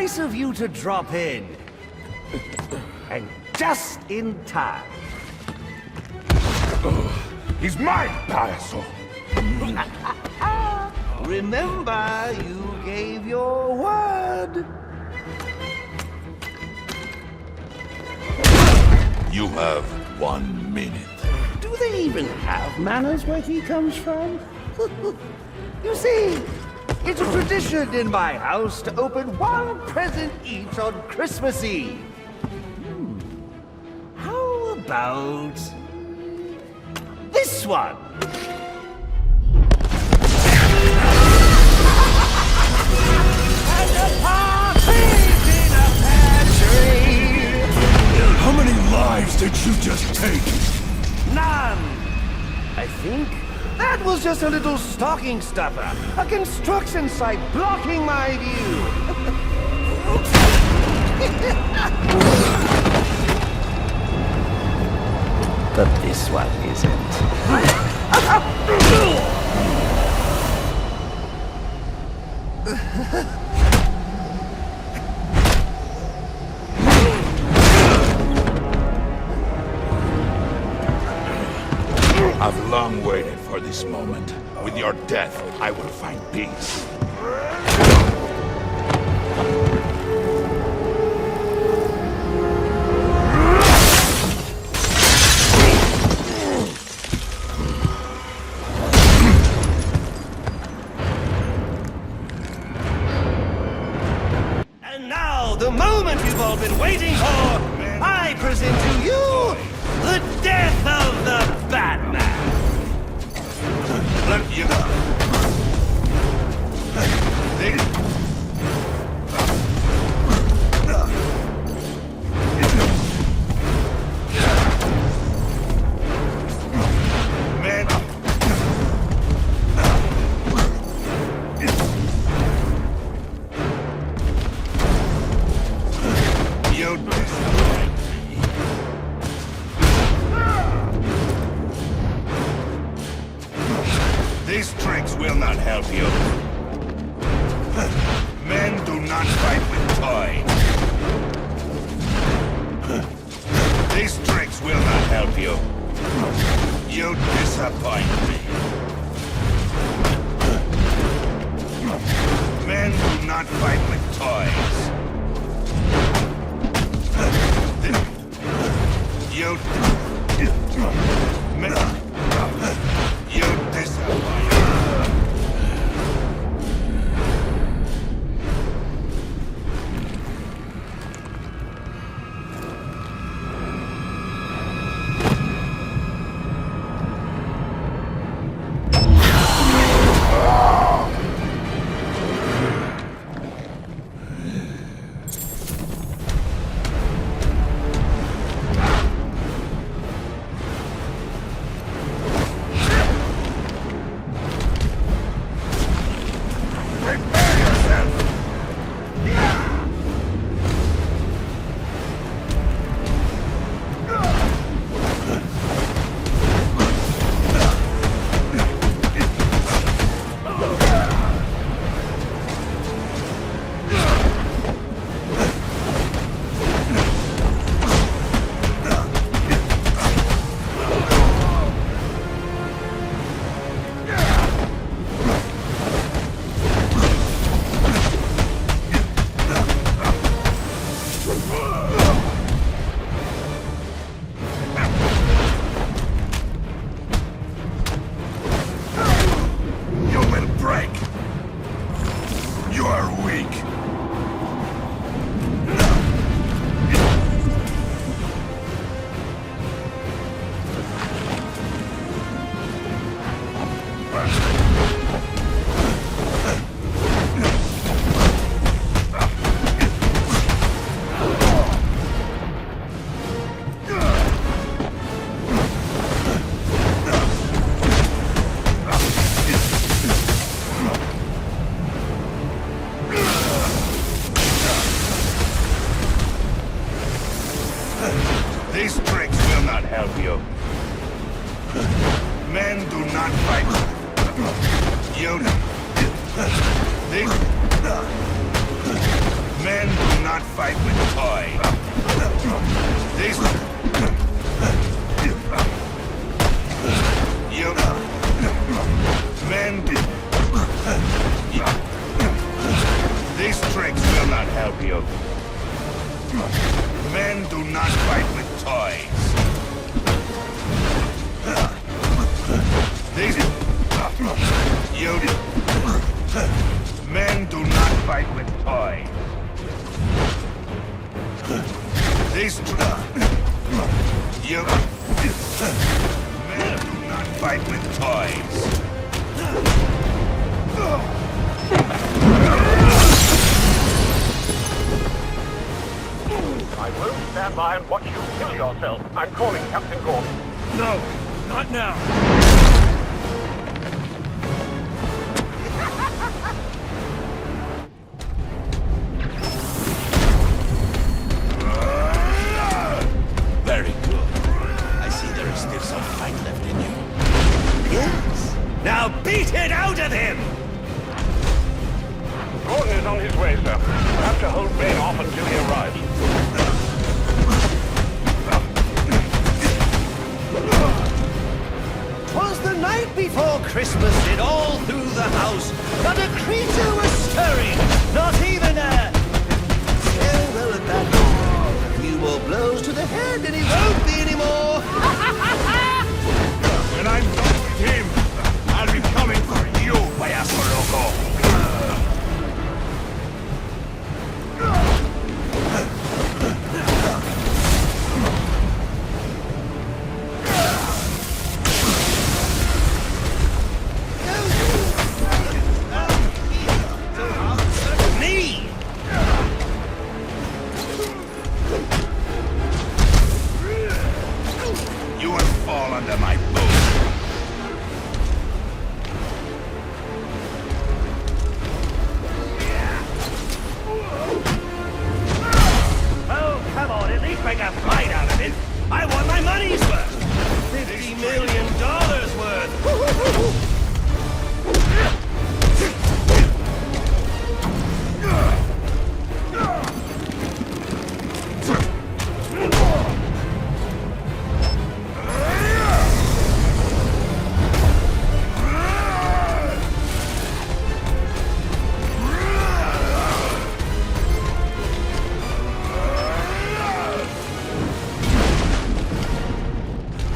Nice of you to drop in. And just in time. He's mine, Paraso! Remember, you gave your word. You have 1 minute. Do they even have manners where he comes from? You see, it's a tradition in my house to open one present each on Christmas Eve. How about this one? And a partridge in a pear tree. How many lives did you just take? None. I think that was just a little stocking stuffer. A construction site blocking my view. But this one isn't. I've long waited for this moment. With your death, I will find peace. And now, the moment we've all been waiting for, I present to you the death of the Batman. Let you These tricks will not help you. Men do not fight with toys. These tricks will not help you. You disappoint me. Men do not fight with toys. You disappoint. These tricks will not help you. Men do not fight. You. These men not fight with toys. These... You... Men... These tricks will not help you. Men do not fight with toys. These... You... Men do not fight with toys. These... You... Men do not fight with toys. I won't stand by and watch you kill yourself. I'm calling Captain Gordon. No, not now. Very good. I see there is still some fight left in you. Yes. Now beat it out of him! Gordon is on his way, sir. We'll have to hold Bane off until he arrives. "'Twas the night before Christmas, and all through the house, not a creature was stirring, not even a... Well, at that, a few more blows to the head, and he won't be anymore. When I'm done with him, I'll be coming for you, payaso loco. Me! You will fall under my boot. Oh, come on, at least make a fight out of it. I want my money's worth. $50 million worth.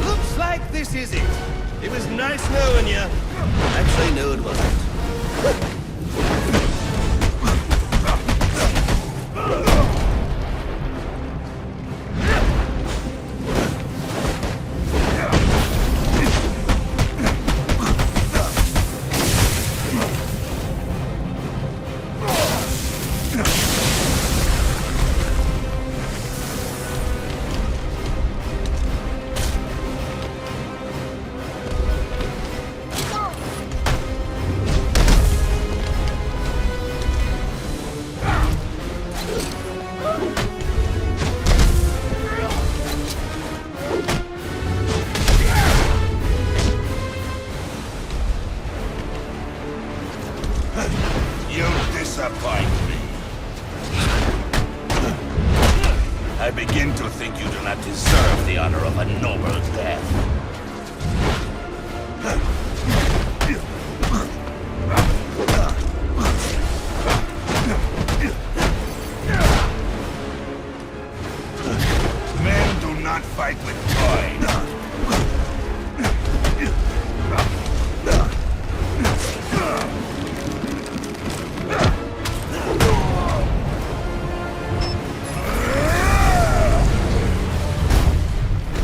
Looks like this is it. It was nice knowing you. Actually, no, it wasn't. You disappoint me. I begin to think you do not deserve the honor of a noble death. Men do not fight with toys.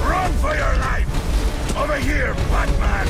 Run for your life! Over here, Batman!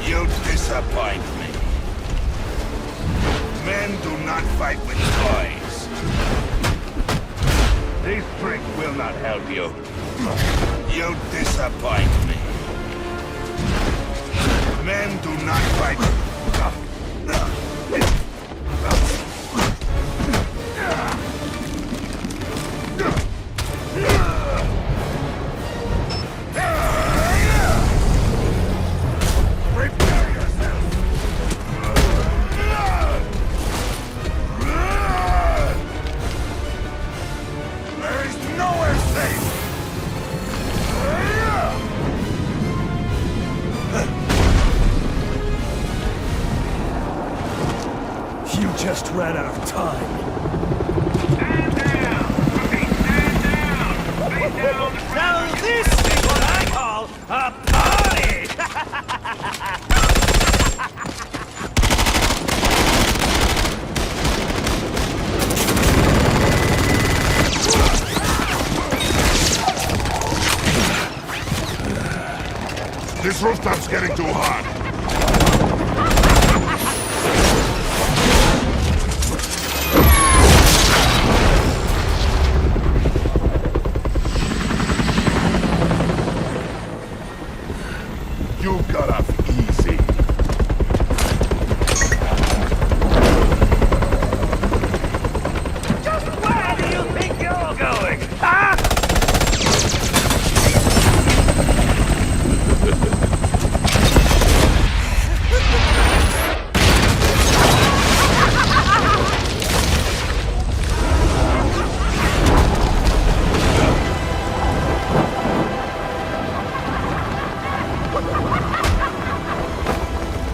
You disappoint me. Men do not fight with toys. These tricks will not help you. You disappoint me. Men do not fight. Prepare yourself. There is nowhere safe. You just ran out of time. Stand down! Stand down! Stay down! So this is what I call a party! This rooftop's getting too hot. You got off easy. Just where do you think you're going? Huh?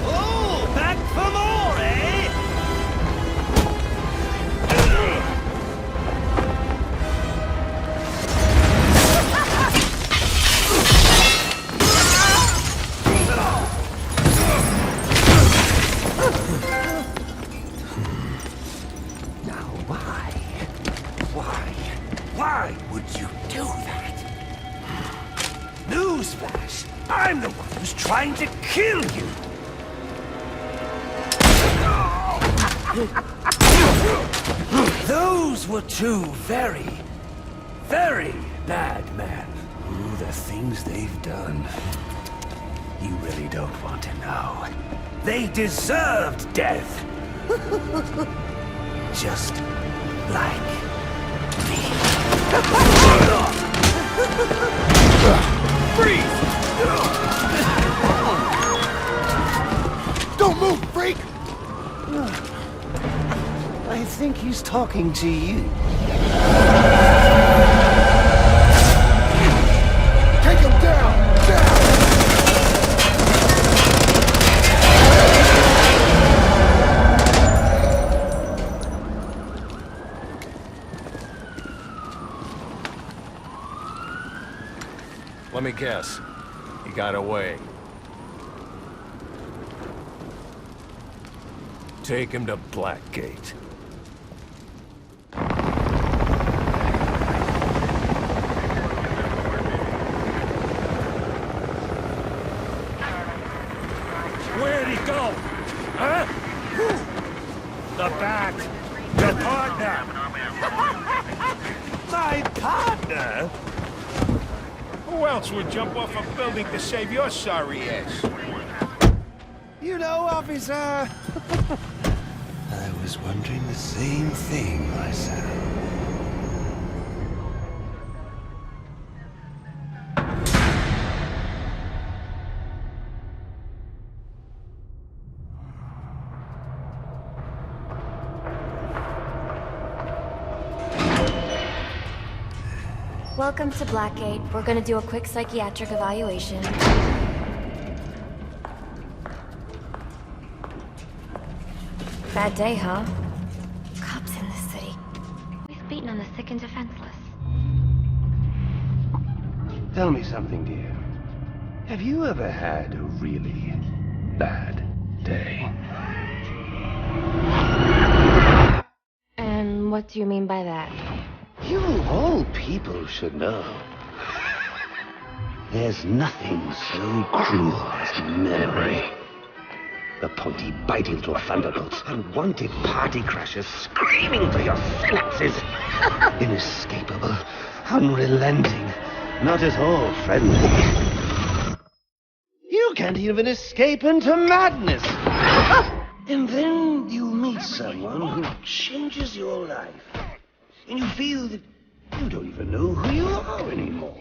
Oh, back for more, eh? Now, why would you do that? Newsflash! I'm the one who's trying to kill you! Those were two very, very bad men. Ooh, the things they've done. You really don't want to know. They deserved death. Just like me. Freeze! Don't move, freak! I think he's talking to you. Take him down! Let me guess. He got away. Take him to Blackgate. Where'd he go? Huh? The Bat. Your partner. My partner? Who else would jump off a building to save your sorry ass? You know, officer, I was wondering the same thing myself. Welcome to Blackgate. We're gonna do a quick psychiatric evaluation. Bad day, huh? Cops in this city. Always beating on the sick and defenseless. Tell me something, dear. Have you ever had a really bad day? And what do you mean by that? You of all people should know. There's nothing so cruel as memory. The pointy, biting little thunderbolts, unwanted party crashers screaming for your synapses. Inescapable, unrelenting, not at all friendly. You can't even escape into madness. And then you meet someone who changes your life. And you feel that you don't even know who you are anymore.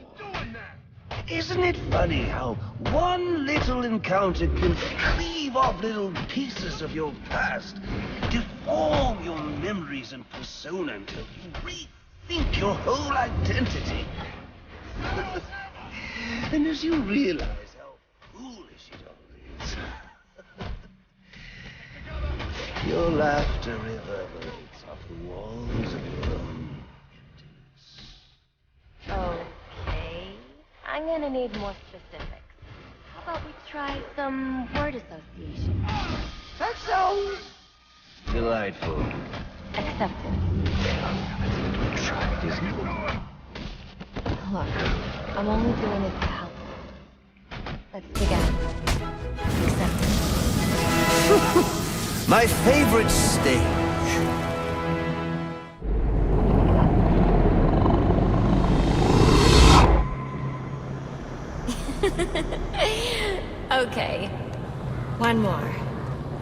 Isn't it funny how one little encounter can cleave off little pieces of your past, deform your memories and persona until you rethink your whole identity? And as you realize how foolish it all is, your laughter reverberates off the walls of your own emptiness. Okay. I'm gonna need more specifics. How about we try some word association? That sounds delightful. Accepted. Tried, isn't it? Look, I'm only doing it to help. Let's dig out. Accepted. My favorite stage. Okay. One more.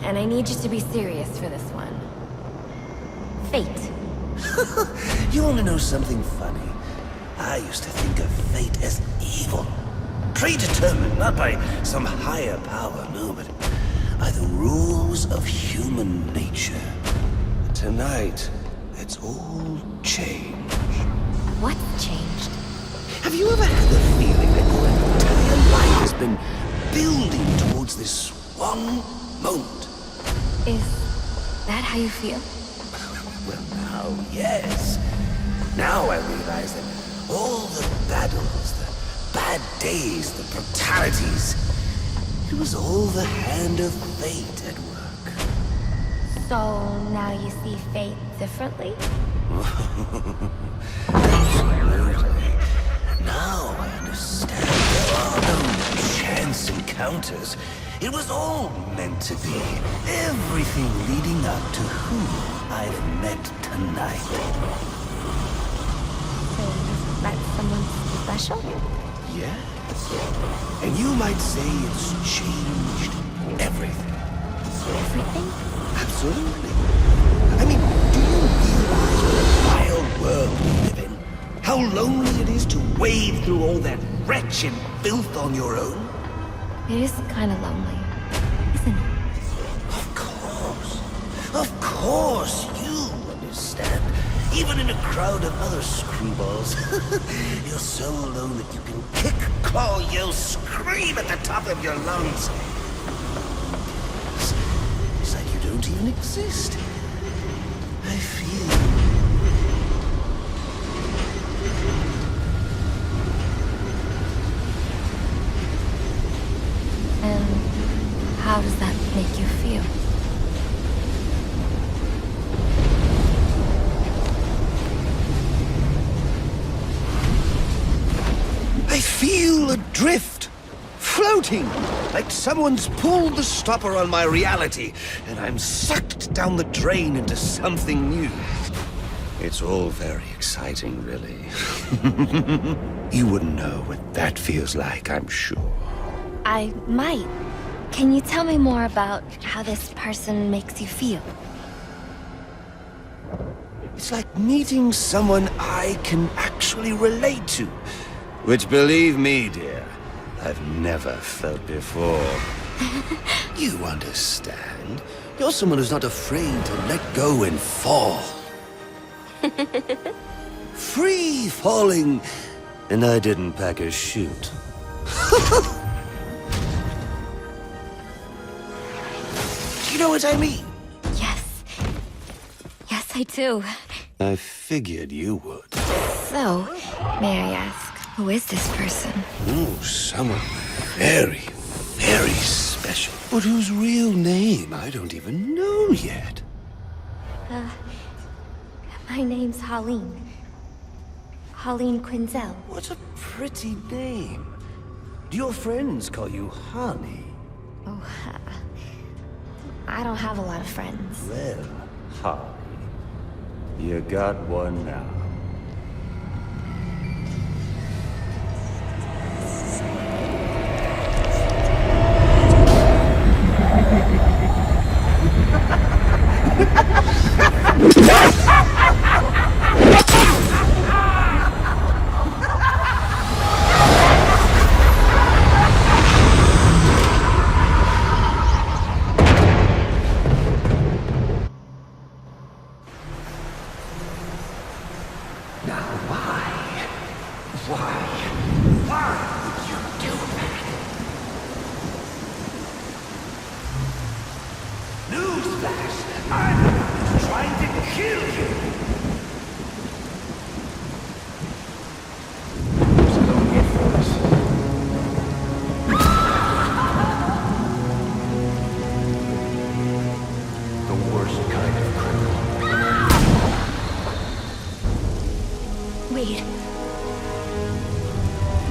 And I need you to be serious for this one. Fate. You want to know something funny? I used to think of fate as evil. Predetermined, not by some higher power, no, but by the rules of human nature. Tonight, it's all changed. What's changed? Have you ever had the feeling that your entire life has been building towards this one moment? Is that how you feel? Well, now, yes. Now I realize that all the battles, the bad days, the brutalities, it was all the hand of fate at work. So now you see fate differently? Absolutely. Now I understand. There are no chance encounters. It was all meant to be. Everything leading up to who I've met tonight. So you've met someone special? Yes. And you might say it's changed everything. Everything? Absolutely. I mean, do you realize what a wild world we live in? How lonely it is to wade through all that wretched filth on your own? It is kind of lonely, isn't it? Of course. Of course, you understand. Even in a crowd of other screwballs, you're so alone that you can kick, claw, yell, scream at the top of your lungs. It's like you don't even exist. I feel... And how does that make you feel? I feel adrift, floating, like someone's pulled the stopper on my reality, and I'm sucked down the drain into something new. It's all very exciting, really. You wouldn't know what that feels like, I'm sure. I might. Can you tell me more about how this person makes you feel? It's like meeting someone I can actually relate to. Which, believe me, dear, I've never felt before. You understand? You're someone who's not afraid to let go and fall. Free falling And I didn't pack a chute. You know what I mean? Yes. Yes, I do. I figured you would. So, may I ask, who is this person? Oh, someone very, very special. But whose real name I don't even know yet. My name's Holleen. Holleen Quinzel. What a pretty name. Do your friends call you Honey? Oh, I don't have a lot of friends. Well, Holly, you got one now. Wait.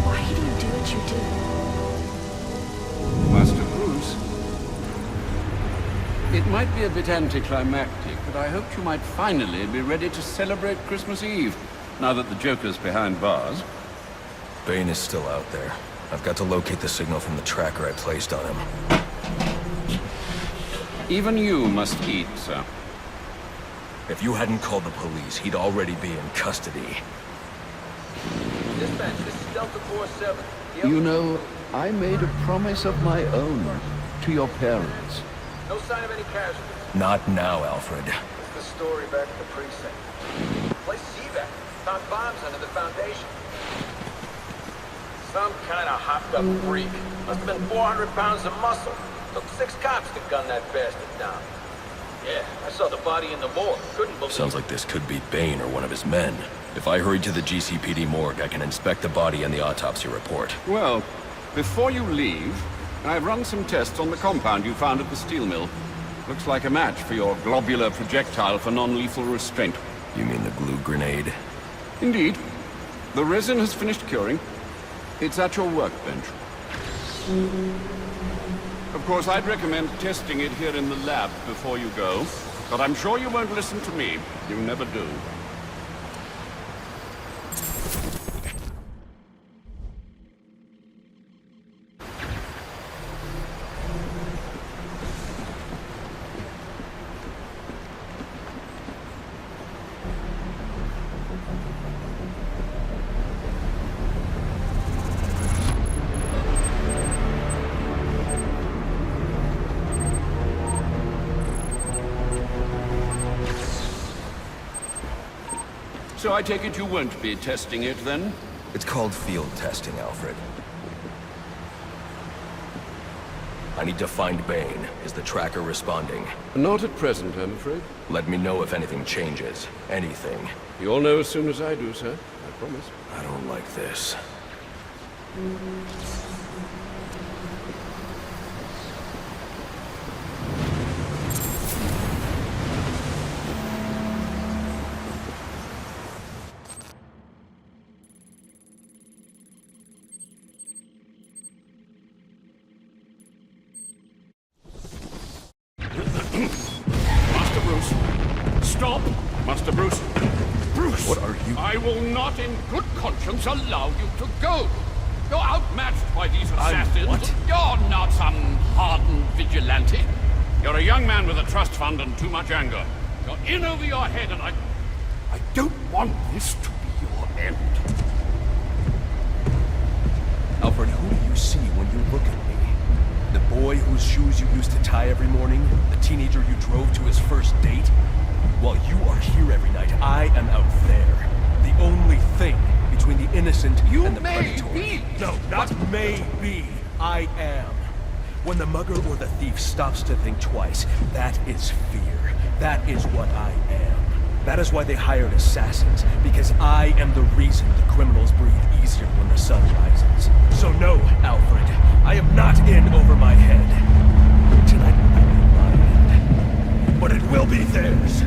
Why do you do what you do? Master Bruce, it might be a bit anticlimactic, but I hoped you might finally be ready to celebrate Christmas Eve, now that the Joker's behind bars. Bane is still out there. I've got to locate the signal from the tracker I placed on him. Even you must eat, sir. If you hadn't called the police, he'd already be in custody. Dispatch, this is Delta 47. You know, I made a promise of my own to your parents. No sign of any casualties. Not now, Alfred. What's the story back at the precinct? Place is evac. Found bombs under the foundation. Some kind of hopped-up freak. Must have been 400 pounds of muscle. Took 6 cops to gun that bastard down. Yeah, I saw the body in the morgue. Couldn't believe Sounds like this could be Bane or one of his men. If I hurry to the GCPD morgue, I can inspect the body and the autopsy report. Well, before you leave, I've run some tests on the compound you found at the steel mill. Looks like a match for your globular projectile for non-lethal restraint. You mean the glue grenade? Indeed. The resin has finished curing. It's at your workbench. Of course, I'd recommend testing it here in the lab before you go, but I'm sure you won't listen to me. You never do. So I take it you won't be testing it, then? It's called field testing, Alfred. I need to find Bane. Is the tracker responding? Not at present, I'm afraid. Let me know if anything changes. Anything. You'll know as soon as I do, sir. I promise. I don't like this. Master Bruce! Stop! Master Bruce! Bruce! What are you... I will not in good conscience allow you to go! You're outmatched by these assassins. what? You're not some hardened vigilante. You're a young man with a trust fund and too much anger. You're in over your head and I don't want this to be your end. Alfred, who do you see when you look at me? The boy whose shoes you used to tie every morning? The teenager you drove to his first date? While you are here every night, I am out there. The only thing between the innocent You and the may predatory. be, No, not may be. I am. When the mugger or the thief stops to think twice, that is fear. That is what I am. That is why they hired assassins, because I am the reason the criminals breathe easier when the sun rises. So no, Alfred, I am not in over my head. Tonight will be my end, but it will be theirs.